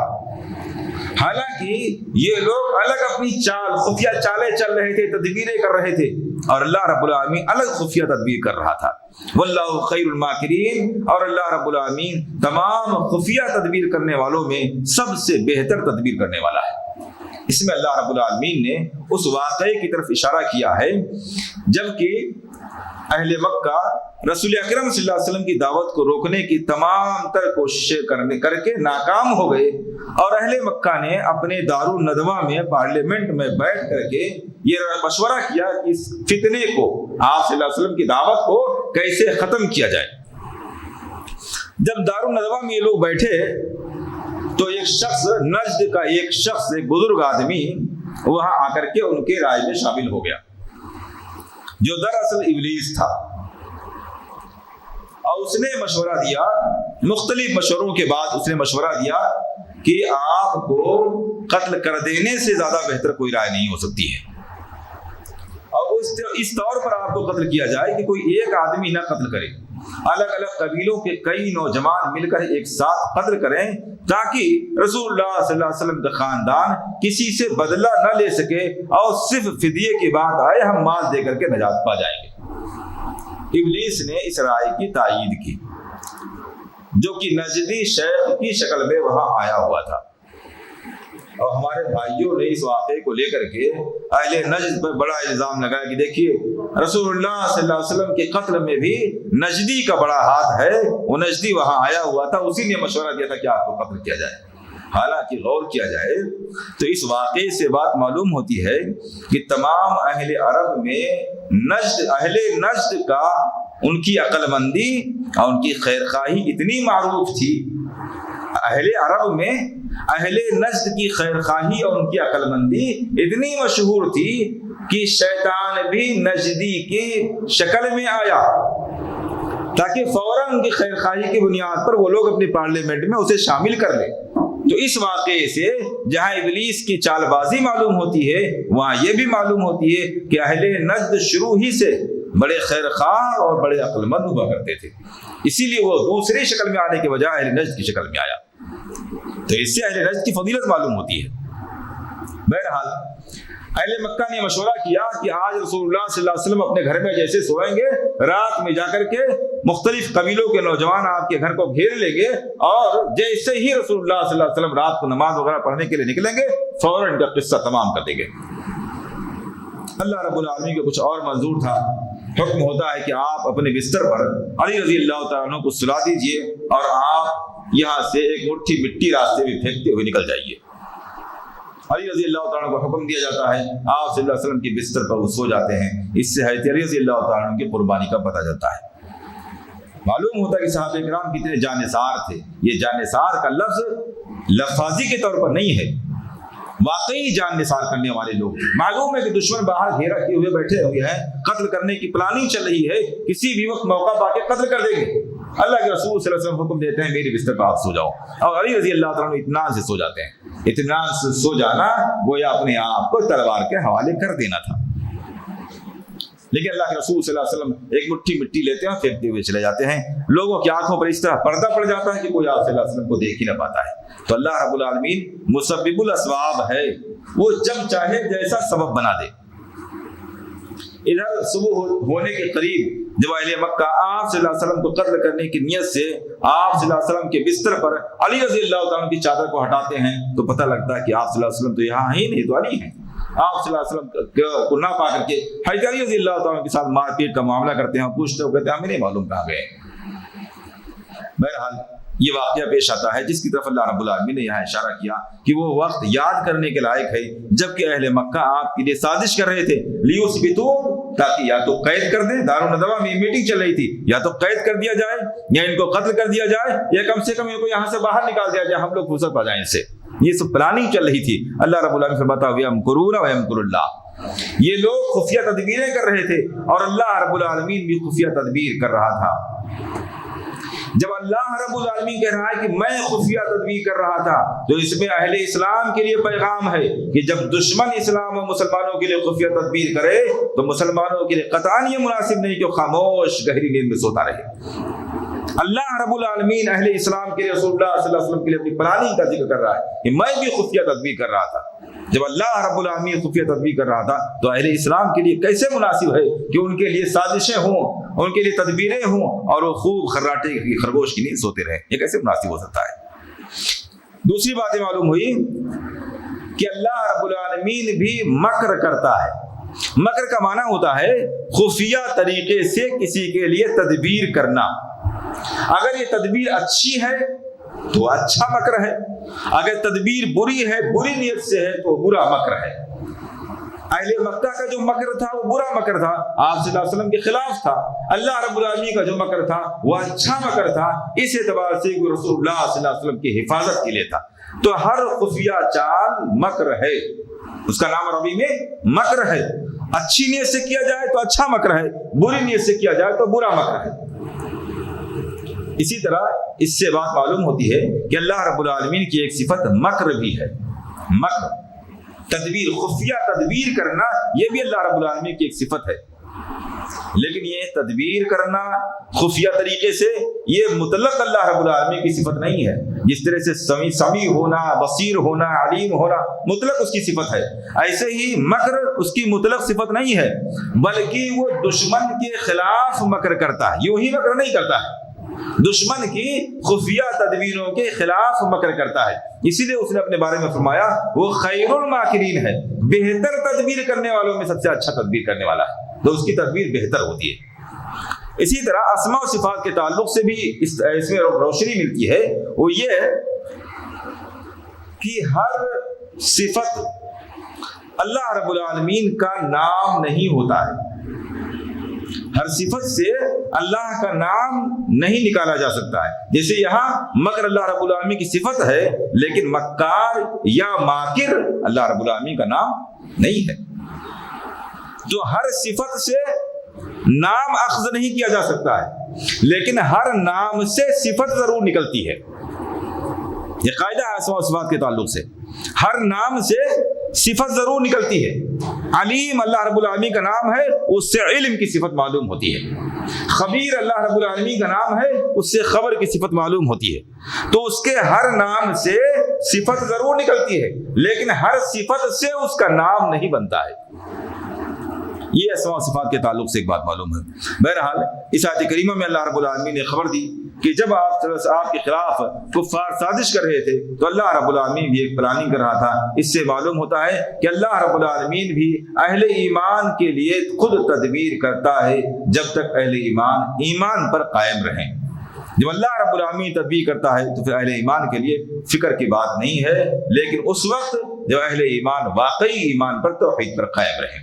حالانکہ یہ لوگ الگ اپنی چال خفیہ چالیں چل رہے تھے، تدبیریں کر رہے تھے، اور اللہ رب العالمین الگ خفیہ تدبیر کر رہا تھا۔ واللہ خیر الماکرین، اور اللہ رب العالمین تمام خفیہ تدبیر کرنے والوں میں سب سے بہتر تدبیر کرنے والا ہے۔ اس میں اللہ رب العالمین نے اس واقعے کی طرف اشارہ کیا ہے جبکہ اہل مکہ رسول اکرم صلی اللہ علیہ وسلم کی دعوت کو روکنے کی تمام تر کوششیں کر کے ناکام ہو گئے، اور اہل مکہ نے اپنے دارالندوہ میں پارلیمنٹ میں بیٹھ کر کے یہ مشورہ کیا کہ اس فتنے کو، آپ صلی اللہ علیہ وسلم کی دعوت کو کیسے ختم کیا جائے۔ جب دارالندوہ میں یہ لوگ بیٹھے تو ایک شخص، نجد کا ایک شخص، ایک بزرگ آدمی وہاں آ کر کے ان کے رائے میں شامل ہو گیا، جو دراصل ابلیس تھا، اور اس نے مشورہ دیا، مختلف مشوروں کے بعد اس نے مشورہ دیا کہ آپ کو قتل کر دینے سے زیادہ بہتر کوئی رائے نہیں ہو سکتی ہے، اور اس اس طور پر آپ کو قتل کیا جائے کہ کوئی ایک آدمی نہ قتل کرے، الگ الگ قبیلوں کے کئی نوجوان مل کر ایک ساتھ قتل کریں، تاکہ رسول اللہ صلی اللہ علیہ وسلم کا خاندان کسی سے بدلہ نہ لے سکے اور صرف فدیے کی بات آئے ہم مال دے کر کے نجات پا جائیں گے۔ ابلیس نے اس رائے کی تائید کی جو کہ نجدی شیخ کی شکل میں وہاں آیا ہوا تھا، اور ہمارے بھائیوں نے اس واقعے کو لے کر کے اہل نجد پر بڑا الزام لگایا کہ دیکھیے رسول اللہ صلی اللہ علیہ وسلم کے قتل میں بھی نجدی کا بڑا ہاتھ ہے، وہ نجدی وہاں آیا ہوا تھا، اسی نے مشورہ دیا تھا کہ آپ کو قتل کیا جائے۔ حالانکہ غور کیا جائے تو اس واقعے سے بات معلوم ہوتی ہے کہ تمام اہل عرب میں اہل نجد کا ان کی عقل مندی اور ان کی خیر خواہی اتنی معروف تھی، اہل عرب میں اہل نجد کی خیر خواہی اور ان کی عقل مندی اتنی مشہور تھی کہ شیطان بھی نجدی کی شکل میں آیا تاکہ فوراً ان کی خیر خواہی کی بنیاد پر وہ لوگ اپنی پارلیمنٹ میں اسے شامل کر لیں۔ تو اس واقعے سے جہاں ابلیس کی چال بازی معلوم ہوتی ہے، وہاں یہ بھی معلوم ہوتی ہے کہ اہل نجد شروع ہی سے بڑے خیر خواہ اور بڑے عقل مند ہوا کرتے تھے، اسی لیے وہ دوسری شکل میں آنے کے بجائے اہل نجد کی شکل میں آیا، تو اس سے اہل نجد کی فضیلت معلوم ہوتی ہے۔ بہرحال اہل مکہ نے مشورہ کیا کہ آج رسول اللہ صلی اللہ علیہ وسلم اپنے گھر میں جیسے سوئیں گے، رات میں جا کر کے مختلف قبیلوں کے نوجوان آپ کے گھر کو گھیر لیں گے، اور جیسے ہی رسول اللہ صلی اللہ علیہ وسلم رات کو نماز وغیرہ پڑھنے کے لیے نکلیں گے فوراً ان کا قصہ تمام کر دیں گے۔ اللہ رب العالمین کا کچھ اور منظور تھا، حکم ہوتا ہے کہ آپ اپنے بستر پر علی رضی اللہ تعالیٰ عنہ کو سلا دیجئے اور آپ یہاں سے ایک مٹھی مٹی راستے میں پھینکتے ہوئے نکل جائیے۔ علی رضی اللہ تعالیٰ کو حکم دیا جاتا ہے، آپ صلی اللہ علیہ وسلم کے بستر پر وہ سو جاتے ہیں، اس سے حضرت علی رضی اللہ تعالیٰ کی قربانی کا پتہ چلتا ہے۔ معلوم ہوتا ہے کہ صحابہ کرام کتنے جانثار تھے۔ یہ جانثار کا لفظ لفاظی کے طور پر نہیں ہے، واقعی جان نثار کرنے والے لوگ۔ معلوم ہے کہ دشمن باہر گھیرا کیے ہوئے بیٹھے ہوئے ہیں، قتل کرنے کی پلاننگ چل رہی ہے، کسی بھی وقت موقع پا کے قتل کر دیں گے۔ اللہ کے رسول صلی اللہ علیہ وسلم حکم دیتے ہیں میرے بستر پر آپ سو جاؤ، اور علی رضی اللہ تعالیٰ اطمینان سے سو جاتے ہیں۔ اطمینان سے سو جانا گویا اپنے آپ کو تلوار کے حوالے کر دینا تھا، لیکن اللہ کے رسول صلی اللہ علیہ وسلم ایک مٹھی مٹی لیتے ہیں، پھینکتے ہوئے چلے جاتے ہیں۔ لوگوں کی آنکھوں پر اس طرح پردہ پڑ جاتا ہے کہ کوئی آپ صلی اللہ علیہ وسلم کو دیکھ ہی نہ پاتا ہے۔ تو اللہ رب العالمین مسبب الاسباب ہے، وہ جب چاہے جیسا سبب بنا دے۔ ادھر صبح ہونے کے قریب جب اہل مکہ آپ صلی اللہ علیہ وسلم کو قتل کرنے کی نیت سے آپ صلی اللہ علیہ وسلم کے بستر پر علی رضی اللہ تعالیٰ کی چادر کو ہٹاتے ہیں تو پتہ لگتا ہے کہ آپ صلی اللہ علیہ وسلم تو یہاں ہی نہیں، تو علی ہیں۔ آپ صلی اللہ علیہ وسلم کو نہ پا کر کے حضرت علی رضی اللہ تعالیٰ کے ساتھ مار پیٹ کا معاملہ کرتے ہیں اور پوچھتے ہو، کہتے ہیں ہمیں نہیں معلوم کہاں گئے۔ بہرحال یہ واقعہ پیش آتا ہے جس کی طرف اللہ رب العالمین نے یہاں اشارہ کیا کہ وہ وقت یاد کرنے کے لائق ہے جبکہ اہل مکہ آپ کے لیے سازش کر رہے تھے، لیوسبتو، تاکہ یا تو قید کر دیں، دارالندوہ میں میٹنگ چل رہی تھی، یا تو قید کر دیا جائے یا ان کو قتل کر دیا جائے یا کم سے کم ان کو یہاں سے باہر نکال دیا جائے، ہم لوگ فرصت پا جائیں اس سے۔ یہ سب پلاننگ چل رہی تھی۔ اللہ رب العالمین فرماتا ہے وَيَمْكُرُونَ وَيَمْكُرُ اللَّهُ، یہ لوگ خفیہ تدبیریں کر رہے تھے اور اللہ رب العالمین بھی خفیہ تدبیر کر رہا تھا۔ جب اللہ رب العالمین کہہ رہا ہے کہ میں خفیہ تدبیر کر رہا تھا تو اس میں اہل اسلام کے لیے پیغام ہے کہ جب دشمن اسلام و مسلمانوں کے لیے خفیہ تدبیر کرے تو مسلمانوں کے لیے قطعاً یہ مناسب نہیں کہ خاموش گہری نیند میں سوتا رہے۔ اللہ رب العالمین اہل اسلام کے لیے رسول اللہ صلی اللہ علیہ وسلم کے لیے اپنی پلاننگ کا ذکر کر رہا ہے کہ میں بھی خفیہ تدبیر کر رہا تھا۔ جب اللہ رب العالمین خفیہ تدبیر کر رہا تھا تو اہل اسلام کے لیے کیسے مناسب ہے کہ ان کے لیے سازشیں ہوں، ان کے لیے تدبیریں ہوں اور وہ خوب خراٹے کی خرگوش کی نیند سوتے رہے؟ یہ کیسے مناسب ہو سکتا ہے؟ دوسری بات معلوم ہوئی کہ اللہ رب العالمین بھی مکر کرتا ہے۔ مکر کا معنی ہوتا ہے خفیہ طریقے سے کسی کے لیے تدبیر کرنا۔ اگر یہ تدبیر اچھی ہے تو اچھا مکر ہے، اگر تدبیر بری ہے، بری نیت سے ہے تو برا مکر ہے۔ اہل مکہ کا جو مکر تھا وہ برا مکر تھا، آپ صلی اللہ علیہ وسلم کے خلاف تھا۔ اللہ رب العالمین کا جو مکر تھا وہ اچھا مکر تھا، اس اعتبار سے کہ رسول اللہ صلی اللہ علیہ وسلم کی حفاظت کے لیے تھا۔ تو ہر خفیہ چال مکر ہے، اس کا نام عربی میں مکر ہے۔ اچھی نیت سے کیا جائے تو اچھا مکر ہے، بری نیت سے کیا جائے تو برا مکر ہے۔ اسی طرح اس سے بات معلوم ہوتی ہے کہ اللہ رب العالمین کی ایک صفت مکر بھی ہے۔ مکر تدبیر، خفیہ تدبیر کرنا، یہ بھی اللہ رب العالمین کی ایک صفت ہے، لیکن یہ تدبیر کرنا خفیہ طریقے سے یہ مطلق اللہ رب العالمین کی صفت نہیں ہے۔ جس طرح سے سمیع ہونا، بصیر ہونا، علیم ہونا مطلق اس کی صفت ہے، ایسے ہی مکر اس کی مطلق صفت نہیں ہے، بلکہ وہ دشمن کے خلاف مکر کرتا ہے، یوں ہی مکر نہیں کرتا ہے، دشمن کی خفیہ تدبیروں کے خلاف مکر کرتا ہے۔ اسی لیے اس نے اپنے بارے میں فرمایا وہ خیر الماکرین ہے، بہتر تدبیر کرنے والوں میں سب سے اچھا تدبیر کرنے والا ہے، تو اس کی تدبیر بہتر ہوتی ہے۔ اسی طرح اسماء و صفات کے تعلق سے بھی اس میں روشنی ملتی ہے، وہ یہ کہ ہر صفت اللہ رب العالمین کا نام نہیں ہوتا ہے، ہر صفت سے اللہ کا نام نہیں نکالا جا سکتا ہے۔ جیسے یہاں مکر اللہ رب العالمین کی صفت ہے، لیکن مکار یا ماکر اللہ رب العالمین کا نام نہیں ہے، تو ہر صفت سے نام اخذ نہیں کیا جا سکتا ہے، لیکن ہر نام سے صفت ضرور نکلتی ہے۔ یہ قاعدہ ہے اسماء و صفات کے تعلق سے، ہر نام سے صفت ضرور نکلتی ہے۔ علیم اللہ رب العالمین کا نام ہے، اس سے علم کی صفت معلوم ہوتی ہے۔ خبیر اللہ رب العالمین کا نام ہے، اس سے خبر کی صفت معلوم ہوتی ہے۔ تو اس کے ہر نام سے صفت ضرور نکلتی ہے، لیکن ہر صفت سے اس کا نام نہیں بنتا ہے۔ یہ اسماء و صفات کے تعلق سے ایک بات معلوم ہے۔ بہرحال اس آیت کریمہ میں اللہ رب العالمین نے خبر دی کہ جب آپ کے خلاف کفار سازش کر رہے تھے تو اللہ رب العالمین بھی ایک پلاننگ کر رہا تھا۔ اس سے معلوم ہوتا ہے کہ اللہ رب العالمین بھی اہل ایمان کے لیے خود تدبیر کرتا ہے جب تک اہل ایمان پر قائم رہیں۔ جب اللہ رب العالمین تدبیر کرتا ہے تو پھر اہل ایمان کے لیے فکر کی بات نہیں ہے، لیکن اس وقت جب اہل ایمان واقعی ایمان پر توحید پر قائم رہیں۔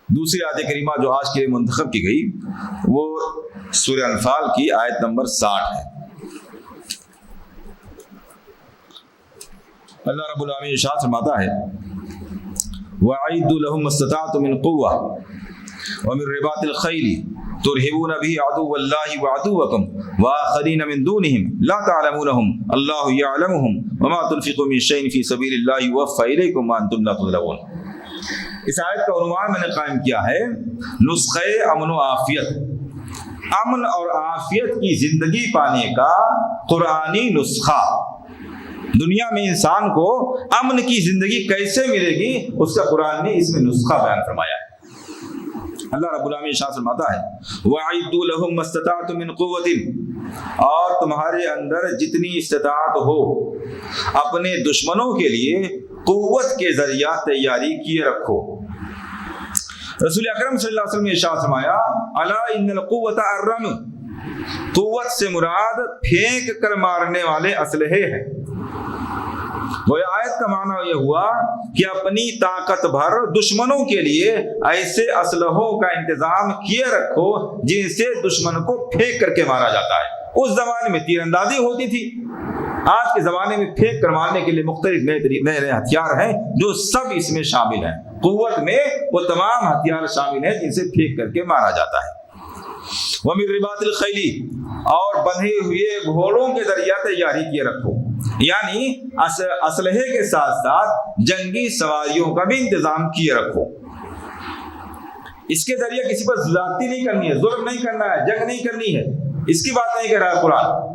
دوسری آیت کریمہ جو آج کے لیے منتخب کی گئی وہ سورہ انفال کی آیت نمبر 60 ہے۔ اللہ رب العالمین ارشاد فرماتا ہے وَأَعِدُّوا لَهُمْ مَا اسْتَطَعْتُم مِّن قُوَّةٍ وَمِن رِّبَاطِ الْخَيْلِ تُرْهِبُونَ بِهِ عَدُوَّ اللَّهِ وَعَدُوَّكُمْ وَآخَرِينَ مِن دُونِهِمْ لَا تَعْلَمُونَهُمْ اللَّهُ يَعْلَمُهُمْ وَمَا تُنفِقُوا مِن شَيْءٍ فِي سَبِيلِ اللَّهِ يُوَفَّى إِلَيْكُمْ وَأَنتُمْ لَا تُظْلَمُونَ۔ اس آیت کا عنوان میں نے قائم کیا ہے نسخہ امن و عافیت، امن اور عافیت کی زندگی پانے کا قرآنی نسخہ۔ دنیا میں انسان کو امن کی زندگی کیسے ملے گی، اس کا قرآن نے اس میں نسخہ بیان فرمایا ہے۔ اللہ رب العالمین ارشاد فرماتا ہے وَأَعِدُّوا لَهُم مَّا اسْتَطَعْتُم مِّن قُوَّةٍ، اور تمہارے اندر جتنی استطاعت ہو اپنے دشمنوں کے لیے قوت کے ذریعہ تیاری کیے رکھو۔ رسول اکرم صلی اللہ علیہ وسلم نے ارشاد فرمایا الا ان القوت الرمی، قوت سے مراد پھینک کر مارنے والے اسلحے ہیں۔ وہ آیت کا معنی یہ ہوا کہ اپنی طاقت بھر دشمنوں کے لیے ایسے اسلحوں کا انتظام کیے رکھو جن سے دشمن کو پھینک کر کے مارا جاتا ہے۔ اس زمانے میں تیر اندازی ہوتی تھی، آج کے زمانے میں پھینک کر مارنے کے لیے مختلف نئے ہتھیار ہیں جو سب اس میں شامل ہیں۔ قوت میں وہ تمام ہتھیار شامل ہیں جن سے پھینک کر کے مارا جاتا ہے۔ وَمِن رِّبَاطِ الْخَيْلِ، اور بندھے ہوئے گھوڑوں کے ذریعہ تیاری کیے رکھو، یعنی اسلحے کے ساتھ ساتھ جنگی سواریوں کا بھی انتظام کیے رکھو۔ اس کے ذریعے کسی پر زیادتی نہیں کرنی ہے، ظلم نہیں کرنا ہے، جنگ نہیں کرنی ہے، اس کی بات نہیں کر رہا ہے قرآن۔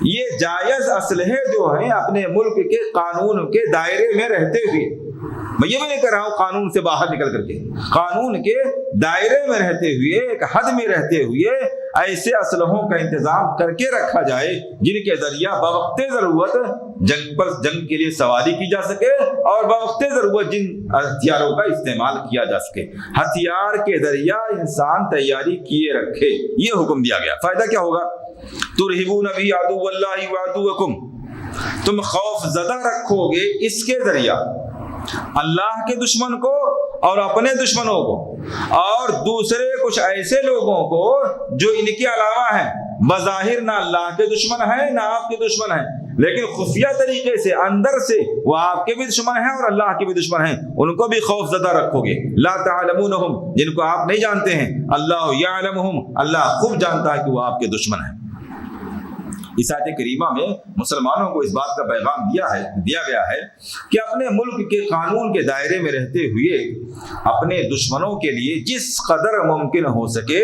یہ جائز اسلحے جو ہیں اپنے ملک کے قانون کے دائرے میں رہتے ہوئے، میں یہ بھی نہیں کر رہا ہوں قانون سے باہر نکل کر کے، قانون کے دائرے میں رہتے ہوئے، ایک حد میں رہتے ہوئے ایسے اسلحوں کا انتظام کر کے رکھا جائے جن کے ذریعہ بوقت ضرورت جنگ کے لیے سواری کی جا سکے اور بوقت ضرورت جن ہتھیاروں کا استعمال کیا جا سکے۔ ہتھیار کے ذریعہ انسان تیاری کیے رکھے، یہ حکم دیا گیا۔ فائدہ کیا ہوگا؟ ترہبون بہ عدو اللہ وعدوکم، تم خوف زدہ رکھو گے اس کے ذریعہ اللہ کے دشمن کو اور اپنے دشمنوں کو اور دوسرے کچھ ایسے لوگوں کو جو ان کے علاوہ ہیں، بظاہر نہ اللہ کے دشمن ہیں نہ آپ کے دشمن ہیں، لیکن خفیہ طریقے سے اندر سے وہ آپ کے بھی دشمن ہیں اور اللہ کے بھی دشمن ہیں، ان کو بھی خوف زدہ رکھو گے۔ لا تعلمونہم، جن کو آپ نہیں جانتے ہیں، اللہ یعلمہم، اللہ خوب جانتا ہے کہ وہ آپ کے دشمن ہیں۔ اس آیت کریمہ میں مسلمانوں کو اس بات کا پیغام دیا گیا ہے کہ اپنے ملک کے قانون کے دائرے میں رہتے ہوئے اپنے دشمنوں کے لیے جس قدر ممکن ہو سکے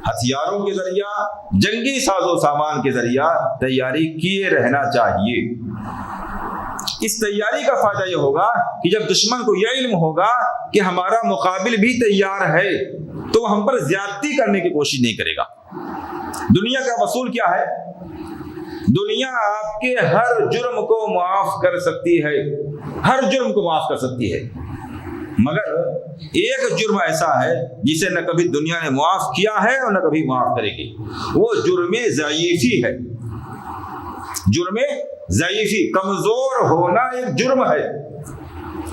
ہتھیاروں کے ذریعہ، جنگی ساز و سامان کے ذریعہ تیاری کیے رہنا چاہیے۔ اس تیاری کا فائدہ یہ ہوگا کہ جب دشمن کو یہ علم ہوگا کہ ہمارا مقابل بھی تیار ہے تو وہ ہم پر زیادتی کرنے کی کوشش نہیں کرے گا۔ دنیا کا اصول کیا ہے؟ دنیا آپ کے ہر جرم کو معاف کر سکتی ہے، ہر جرم کو معاف کر سکتی ہے، مگر ایک جرم ایسا ہے جسے نہ کبھی دنیا نے معاف کیا ہے اور نہ کبھی معاف کرے گی، وہ جرم ضعیفی ہے۔ جرم ضعیفی، کمزور ہونا ایک جرم ہے۔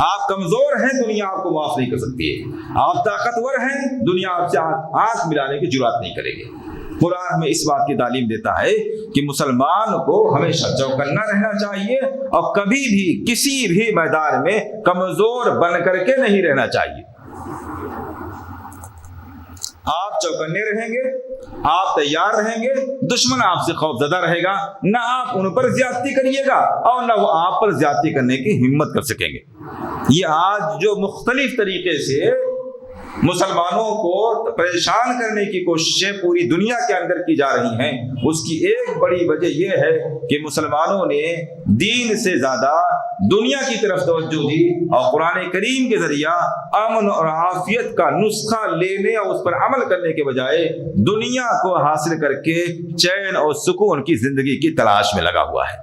آپ کمزور ہیں، دنیا آپ کو معاف نہیں کر سکتی ہے۔ آپ طاقتور ہیں، دنیا آپ سے آنکھ ملانے کی جرات نہیں کرے گی۔ قرآن ہمیں اس بات کی تعلیم دیتا ہے کہ مسلمان کو ہمیشہ چوکنا رہنا چاہیے اور کبھی بھی کسی بھی میدان میں کمزور بن کر کے نہیں رہنا چاہیے۔ آپ چوکنے رہیں گے، آپ تیار رہیں گے، دشمن آپ سے خوف زدہ رہے گا، نہ آپ ان پر زیادتی کریے گا اور نہ وہ آپ پر زیادتی کرنے کی ہمت کر سکیں گے۔ یہ آج جو مختلف طریقے سے مسلمانوں کو پریشان کرنے کی کوششیں پوری دنیا کے اندر کی جا رہی ہیں، اس کی ایک بڑی وجہ یہ ہے کہ مسلمانوں نے دین سے زیادہ دنیا کی طرف توجہ دی اور قرآن کریم کے ذریعہ امن اور عافیت کا نسخہ لینے اور اس پر عمل کرنے کے بجائے دنیا کو حاصل کر کے چین اور سکون کی زندگی کی تلاش میں لگا ہوا ہے۔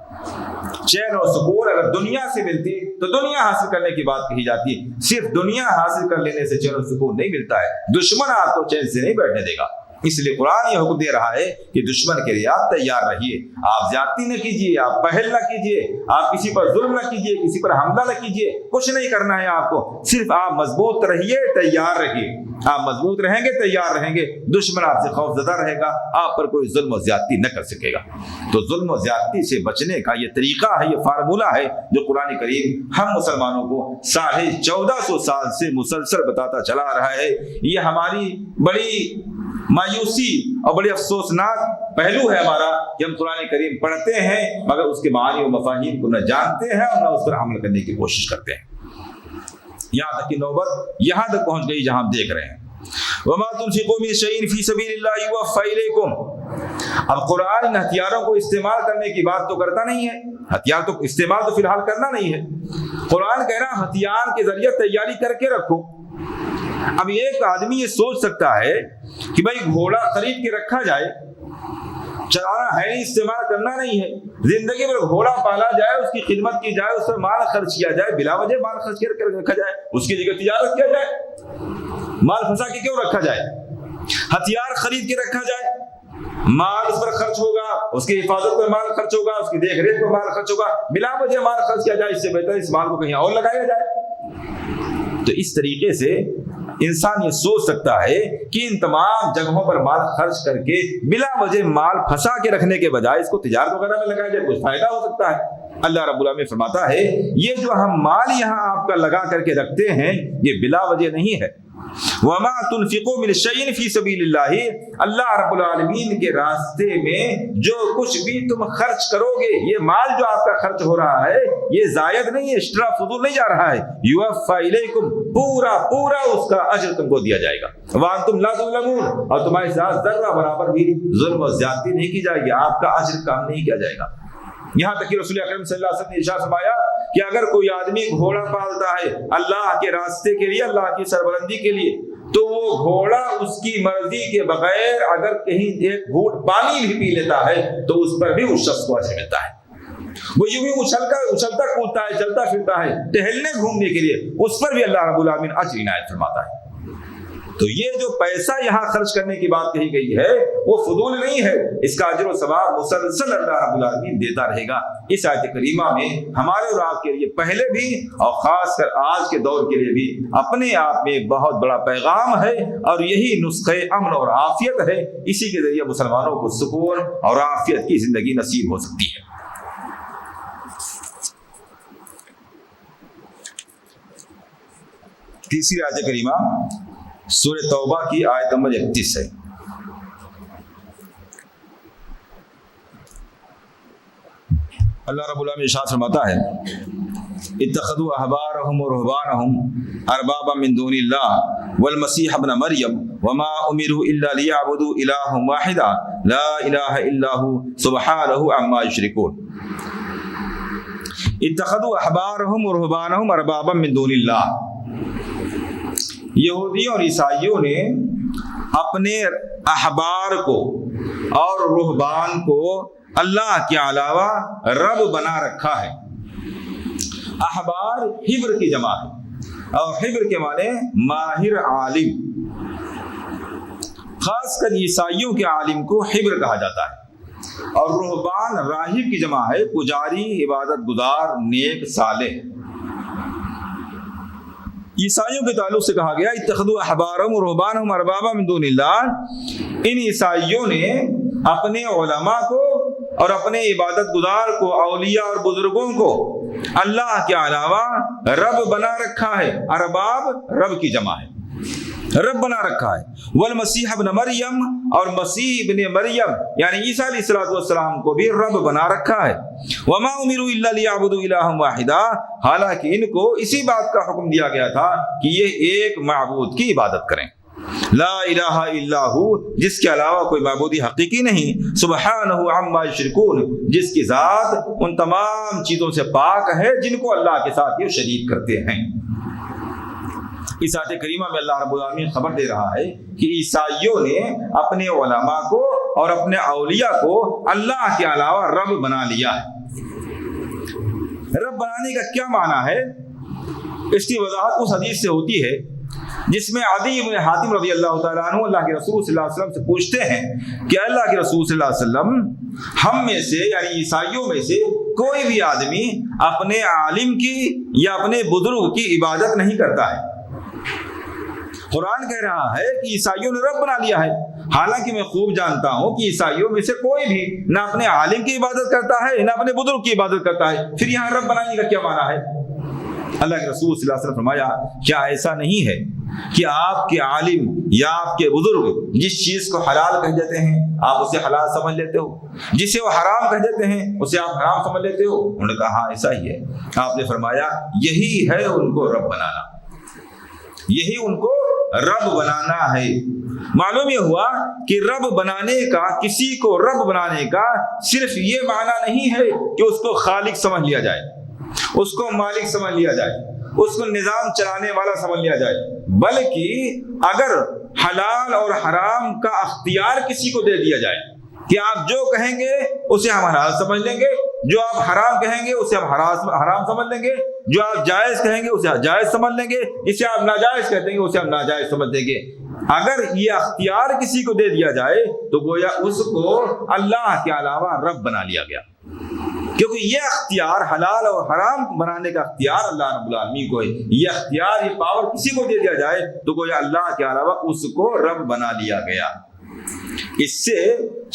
چین اور سکون اگر دنیا سے ملتی تو دنیا حاصل کرنے کی بات کہی جاتی، صرف دنیا حاصل کر لینے سے چین اور سکون نہیں ملتا ہے، دشمن آپ کو چین سے نہیں بیٹھنے دے گا۔ اس لیے قرآن یہ حکم دے رہا ہے کہ دشمن کے لیے آپ تیار رہیے، آپ زیادتی نہ کیجیے، آپ پہل نہ کیجیے، آپ کسی پر ظلم نہ کیجیے، کسی پر حملہ نہ کیجیے، کچھ نہیں کرنا ہے آپ کو، صرف آپ مضبوط رہیے، تیار رہیے۔ آپ مضبوط رہیں گے، تیار رہیں گے، دشمن آپ سے خوف زدہ رہے گا، آپ پر کوئی ظلم و زیادتی نہ کر سکے گا۔ تو ظلم و زیادتی سے بچنے کا یہ طریقہ ہے، یہ فارمولہ ہے جو قرآن کریم ہم مسلمانوں کو 1450 سال سے مسلسل بتاتا چلا آ رہا ہے۔ یہ ہماری بڑی مایوسی اور بڑی افسوسناک پہلو ہے ہمارا کہ ہم قرآن کریم پڑھتے ہیں مگر اس کے معانی و مفاہیم کو نہ جانتے ہیں اور نہ اس پر عمل کرنے کی کوشش کرتے ہیں۔ یہاں تک کہ نوبت یہاں تک پہنچ گئی جہاں ہم دیکھ رہے ہیں وَمَا تُنْفِقُوا مِنْ شَيْءٍ فِي سَبِيلِ اللَّهِ يُوَفَّ إِلَيْكُمْ۔ اب قرآن ان ہتھیاروں کو استعمال کرنے کی بات تو کرتا نہیں ہے، ہتھیار تو استعمال تو فی الحال کرنا نہیں ہے۔ قرآن کہہ رہا ہتھیار کے ذریعے تیاری کر کے رکھو۔ اب ایک آدمی یہ سوچ سکتا ہے کہ بھائی گھوڑا خرید کے رکھا جائے، چلانا ہے نہیں، استعمال کرنا نہیں ہے، زندگی میں گھوڑا پالا جائے، اس کی خدمت کی جائے، اس پر مال خرچ کیا جائے، بلا وجہ مال خرچ کر کے رکھا جائے، اس کی جگہ تجارت کیا جائے، مال پھنسا کے کیوں رکھا جائے؟ ہتھیار خرید کے رکھا جائے، مال اس پر خرچ ہوگا، اس کی حفاظت پر مال خرچ ہوگا، اس کی دیکھ ریکھ پر مال خرچ ہوگا، بلا وجہ مال خرچ کیا جائے، اس سے بہتر اس مال کو کہیں اور لگایا جائے۔ تو اس طریقے سے انسان یہ سوچ سکتا ہے کہ ان تمام جگہوں پر مال خرچ کر کے بلا وجہ مال پھنسا کے رکھنے کے بجائے اس کو تجارت وغیرہ میں لگایا جائے، کچھ فائدہ ہو سکتا ہے۔ اللہ رب العالمین فرماتا ہے یہ جو ہم مال یہاں آپ کا لگا کر کے رکھتے ہیں یہ بلا وجہ نہیں ہے۔ وَمَا تُنْفِقُوا مِنْ شَيْءٍ فِي سَبِيلِ اللَّهِ، اللہ رب العالمین کے راستے میں جو کچھ بھی تم خرچ کرو گے، یہ مال جو آپ کا خرچ ہو رہا ہے یہ زائد نہیں ہے، اشترا فضول نہیں جا رہا ہے، يُوَفَّى إِلَيْكُمْ، پورا اس کا اجر تم کو دیا جائے گا، وَأَنْتُمْ لَا تُظْلَمُونَ، اور تمہارے ساتھ ذرہ برابر بھی ظلم و زیادتی نہیں کی جائے گی، آپ کا اجر کم نہیں کیا جائے گا۔ یہاں تک کہ رسول اکرم صلی اللہ علیہ وسلم نے ارشاد فرمایا کہ اگر کوئی آدمی گھوڑا پالتا ہے اللہ کے راستے کے لیے، اللہ کی سربلندی کے لیے، تو وہ گھوڑا اس کی مرضی کے بغیر اگر کہیں ایک گھونٹ پانی بھی پی لیتا ہے تو اس پر بھی اس شخص کو اجر ملتا ہے۔ وہ یوں ہی اچھلتا کودتا ہے، چلتا پھرتا ہے ٹہلنے گھومنے کے لیے، اس پر بھی اللہ رب العالمین اجر عنایت فرماتا ہے۔ تو یہ جو پیسہ یہاں خرچ کرنے کی بات کہی گئی ہے وہ فضول نہیں ہے، اس کا اجر و ثواب مسلسل اللہ رب العالمین دیتا رہے گا۔ اس آیت کریمہ میں ہمارے اور آپ کے لیے پہلے بھی اور خاص کر آج کے دور کے لیے بھی اپنے آپ میں ایک بہت بڑا پیغام ہے، اور یہی نسخہ امن اور عافیت ہے، اسی کے ذریعے مسلمانوں کو سکون اور عافیت کی زندگی نصیب ہو سکتی ہے۔ تیسری آیت کریمہ سورہ توبہ کی آیت نمبر 31 ہے۔ اللہ رب العالمین ارشاد فرماتا ہے اتخذوا احبارهم ورهبانهم اربابا من دون اللہ والمسیح ابن مریم وما امروا الا ليعبدوا الها واحدا لا الہ الا هو سبحانہ عما یشرکون۔ اتخذوا احبارهم ورهبانهم اربابا من دون اللہ، یہودیوں اور عیسائیوں نے اپنے احبار کو اور رہبان کو اللہ کے علاوہ رب بنا رکھا ہے۔ احبار حبر کی جمع ہے اور حبر کے معنی ماہر عالم، خاص کر عیسائیوں کے عالم کو حبر کہا جاتا ہے، اور رہبان راہب کی جمع ہے، پجاری، عبادت گزار، نیک، صالح۔ عیسائیوں کے تعلق سے کہا گیا اتخذوا احبارهم ورهبانهم اربابا من دون اللہ، ان عیسائیوں نے اپنے علماء کو اور اپنے عبادت گزار کو، اولیاء اور بزرگوں کو اللہ کے علاوہ رب بنا رکھا ہے۔ ارباب رب کی جمع ہے، رب بنا رکھا ہے۔ والمسیح ابن مریم، اور مسیح ابن مریم یعنی عیسیٰ علیہ السلام کو بھی رب بنا رکھا ہے۔ وما امروا الا ليعبدوا الها واحدا، حالانکہ ان کو اسی بات کا حکم دیا گیا تھا کہ یہ ایک معبود کی عبادت کریں، لا الہ الا ہو، جس کے علاوہ کوئی معبودی حقیقی نہیں، سبحانہ عما یشرکون، جس کی ذات ان تمام چیزوں سے پاک ہے جن کو اللہ کے ساتھ یہ شریک کرتے ہیں۔ اس آیت کریمہ میں اللہ رب العالمین خبر دے رہا ہے کہ عیسائیوں نے اپنے علماء کو اور اپنے اولیاء کو اللہ کے علاوہ رب بنا لیا ہے۔ رب بنانے کا کیا معنی ہے؟ اس کی وضاحت اس حدیث سے ہوتی ہے جس میں عدی بن حاتم رضی اللہ تعالیٰ عنہ اللہ کے رسول صلی اللہ علیہ وسلم سے پوچھتے ہیں کہ اللہ کے رسول صلی اللہ علیہ وسلم، ہم میں سے یعنی عیسائیوں میں سے کوئی بھی آدمی اپنے عالم کی یا اپنے بزرگ کی عبادت نہیں کرتا ہے۔ قرآن کہہ رہا ہے کہ عیسائیوں نے رب بنا لیا ہے، حالانکہ میں خوب جانتا ہوں کہ عیسائیوں میں سے کوئی بھی نہ اپنے عالم کی عبادت کرتا ہے نہ اپنے بزرگ کی عبادت کرتا ہے، پھر یہاں رب بنانے کا کیا معنی ہے؟ اللہ کے رسول صلی اللہ علیہ وسلم فرمایا کیا ایسا نہیں ہے کہ آپ کے عالم یا آپ کے بزرگ جس چیز کو حلال کہہ دیتے ہیں آپ اسے حلال سمجھ لیتے ہو، جسے وہ حرام کہہ دیتے ہیں اسے آپ حرام سمجھ لیتے ہو؟ انہوں نے کہا ہاں ایسا ہی ہے۔ آپ نے فرمایا یہی ہے ان کو رب بنانا، یہی ان کو رب بنانا ہے۔ معلوم یہ ہوا کہ رب بنانے کا، کسی کو رب بنانے کا صرف یہ معنی نہیں ہے کہ اس کو خالق سمجھ لیا جائے، اس کو مالک سمجھ لیا جائے، اس کو نظام چلانے والا سمجھ لیا جائے، بلکہ اگر حلال اور حرام کا اختیار کسی کو دے دیا جائے کہ آپ جو کہیں گے اسے ہم حلال سمجھ لیں گے، جو آپ حرام کہیں گے اسے ہم حرام سمجھ لیں گے، جو آپ جائز کہیں گے اسے جائز سمجھ لیں گے، جسے آپ ناجائز کہتے ہیں اسے ہم ناجائز سمجھ لیں گے۔ اگر یہ اختیار کسی کو دے دیا جائے تو گویا اس کو اللہ کے علاوہ رب بنا لیا گیا، کیونکہ یہ اختیار حلال اور حرام بنانے کا اختیار اللہ رب العالمین کو ہے۔ یہ اختیار، یہ پاور کسی کو دے دیا جائے تو گویا اللہ کے علاوہ اس کو رب بنا لیا گیا۔ اس سے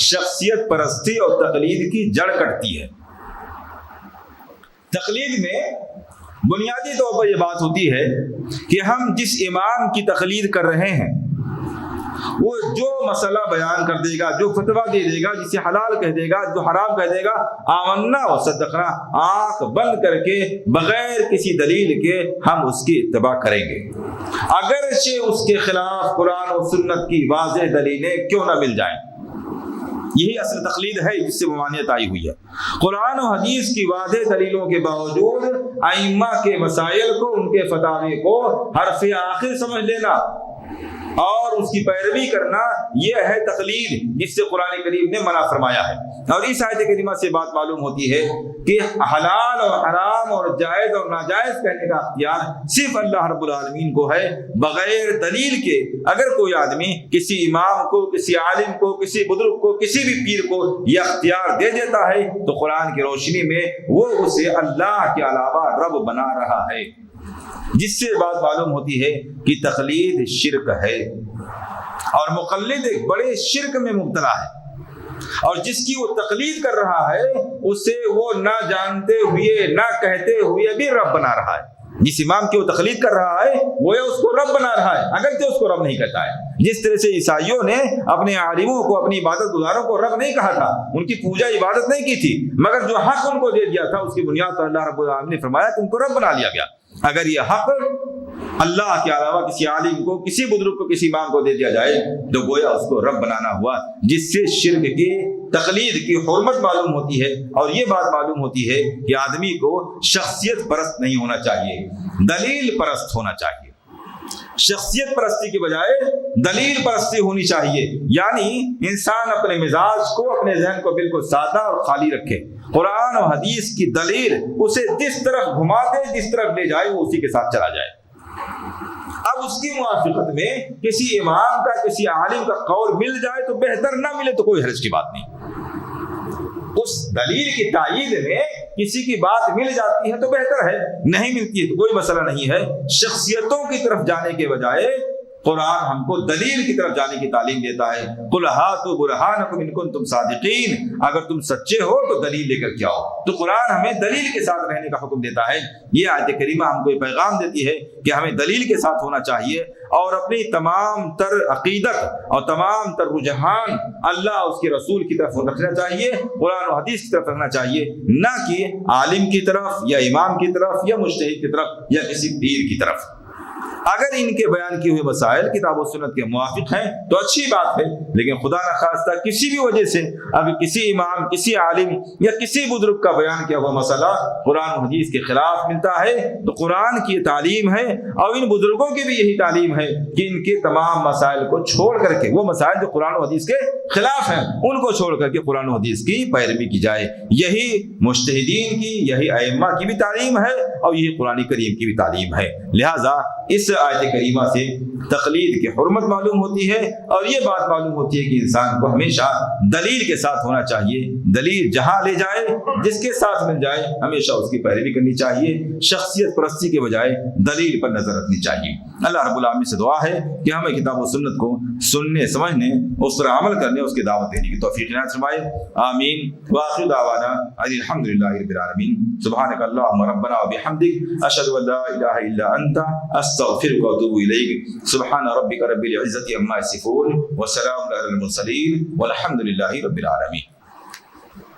شخصیت پرستی اور تقلید کی جڑ کٹتی ہے۔ تقلید میں بنیادی طور پر یہ بات ہوتی ہے کہ ہم جس امام کی تقلید کر رہے ہیں وہ جو مسئلہ بیان کر دے گا، جو فتویٰ دے دے گا، جسے حلال کہہ دے گا، جو حرام کہہ دے گا، آمنا و صدقنا، آنکھ بند کر کے بغیر کسی دلیل کے ہم اس کی اتباع کریں گے، اگرچہ اس کے خلاف قرآن و سنت کی واضح دلیلیں کیوں نہ مل جائیں۔ یہی اصل تقلید ہے جس سے ممانعت آئی ہوئی ہے۔ قرآن و حدیث کی واضح دلیلوں کے باوجود ائمہ کے مسائل کو، ان کے فتاوی کو حرف آخر سمجھ لینا اور اس کی پیروی کرنا، یہ ہے تقلید جس سے قرآن کریم نے منع فرمایا ہے۔ اور اس آیت کریمہ سے بات معلوم ہوتی ہے کہ حلال اور حرام اور جائز اور ناجائز کہنے کا اختیار صرف اللہ رب العالمین کو ہے، بغیر دلیل کے اگر کوئی آدمی کسی امام کو، کسی عالم کو، کسی بزرگ کو، کسی بھی پیر کو یہ اختیار دے دیتا ہے تو قرآن کی روشنی میں وہ اسے اللہ کے علاوہ رب بنا رہا ہے، جس سے بات معلوم ہوتی ہے کہ تقلید شرک ہے اور مقلد ایک بڑے شرک میں مبتلا ہے، اور جس کی وہ تقلید کر رہا ہے اسے وہ نہ جانتے ہوئے نہ کہتے ہوئے بھی رب بنا رہا ہے۔ جس امام کی وہ تقلید کر رہا ہے گویا اس کو رب بنا رہا ہے، اگرچہ اس کو رب نہیں کہتا ہے۔ جس طرح سے عیسائیوں نے اپنے عالموں کو، اپنی عبادت گزاروں کو رب نہیں کہا تھا، ان کی پوجا عبادت نہیں کی تھی، مگر جو حق ان کو دے دیا تھا اس کی بنیاد پر اللہ رب العالمین نے فرمایا کہ ان کو رب بنا لیا گیا۔ اگر یہ حق اللہ کے علاوہ کسی عالم کو، کسی بزرگ کو، کسی امام کو دے دیا جائے تو گویا اس کو رب بنانا ہوا، جس سے شرک کی، تقلید کی حرمت معلوم ہوتی ہے۔ اور یہ بات معلوم ہوتی ہے کہ آدمی کو شخصیت پرست نہیں ہونا چاہیے، دلیل پرست ہونا چاہیے۔ شخصیت پرستی کے بجائے دلیل پرستی ہونی چاہیے، یعنی انسان اپنے مزاج کو، اپنے ذہن کو بالکل سادہ اور خالی رکھے، قرآن و حدیث کی دلیل اسے جس طرف گھما دے، جس طرف لے جائے وہ اسی کے ساتھ چلا جائے۔ اب اس کی موافقت میں کسی امام کا، کسی عالم کا قول مل جائے تو بہتر، نہ ملے تو کوئی حرج کی بات نہیں۔ اس دلیل کی تائید میں کسی کی بات مل جاتی ہے تو بہتر ہے، نہیں ملتی ہے تو کوئی مسئلہ نہیں ہے۔ شخصیتوں کی طرف جانے کے بجائے قرآن ہم کو دلیل کی طرف جانے کی تعلیم دیتا ہے۔ قُلْ هَاتُوا بُرْهَانَكُمْ إِن كُنتُمْ صَادِقِينَ، اگر تم سچے ہو تو دلیل لے کر کے آؤ۔ تو قرآن ہمیں دلیل کے ساتھ رہنے کا حکم دیتا ہے۔ یہ آیت کریمہ ہم کو یہ پیغام دیتی ہے کہ ہمیں دلیل کے ساتھ ہونا چاہیے، اور اپنی تمام تر عقیدت اور تمام تر رجحان اللہ اس کے رسول کی طرف رکھنا چاہیے، قرآن و حدیث کی طرف رکھنا چاہیے، نہ کہ عالم کی طرف یا امام کی طرف یا مجتہد کی طرف یا کسی پیر کی طرف۔ اگر ان کے بیان کیے ہوئے مسائل کتاب و سنت کے موافق ہیں تو اچھی بات ہے، لیکن خدا نخواستہ کسی بھی وجہ سے اگر کسی امام، کسی عالم یا کسی بزرگ کا بیان کیا ہوا مسئلہ قرآن و حدیث کے خلاف ملتا ہے تو قرآن کی تعلیم ہے اور ان بزرگوں کی بھی یہی تعلیم ہے کہ ان کے تمام مسائل کو چھوڑ کر کے، وہ مسائل جو قرآن و حدیث کے خلاف ہیں ان کو چھوڑ کر کے قرآن و حدیث کی پیروی کی جائے۔ یہی مجتہدین کی، یہی ائمہ کی بھی تعلیم ہے اور یہی قرآن کریم کی بھی تعلیم ہے۔ لہٰذا اس آیت کریمہ سے تقلید کی حرمت معلوم ہوتی ہے، اور یہ بات معلوم ہوتی ہے کہ انسان کو ہمیشہ دلیل کے ساتھ ہونا چاہیے۔ دلیل جہاں لے جائے، جس کے ساتھ مل جائے، ہمیشہ اس کی پیروی کرنی چاہیے، شخصیت پرستی کے بجائے دلیل پر نظر رکھنی چاہیے۔ اللہ رب العالمین سے دعا ہے کہ ہمیں کتاب و سنت کو سننے، سمجھنے، اس پر عمل کرنے، اس کی دعوت دینے کی توفیق عنایت فرمائے، آمین۔ وآخر دعوانا الحمد للہ رب العالمین۔ سبحانک اللہم ربنا وبحمدک، اشہد ان لا الہ الا انت، استغفرک واتوب الیک۔ سبحان ربک رب العزۃ عما یصفون، وسلام علی المرسلین، والحمد للہ رب العالمین۔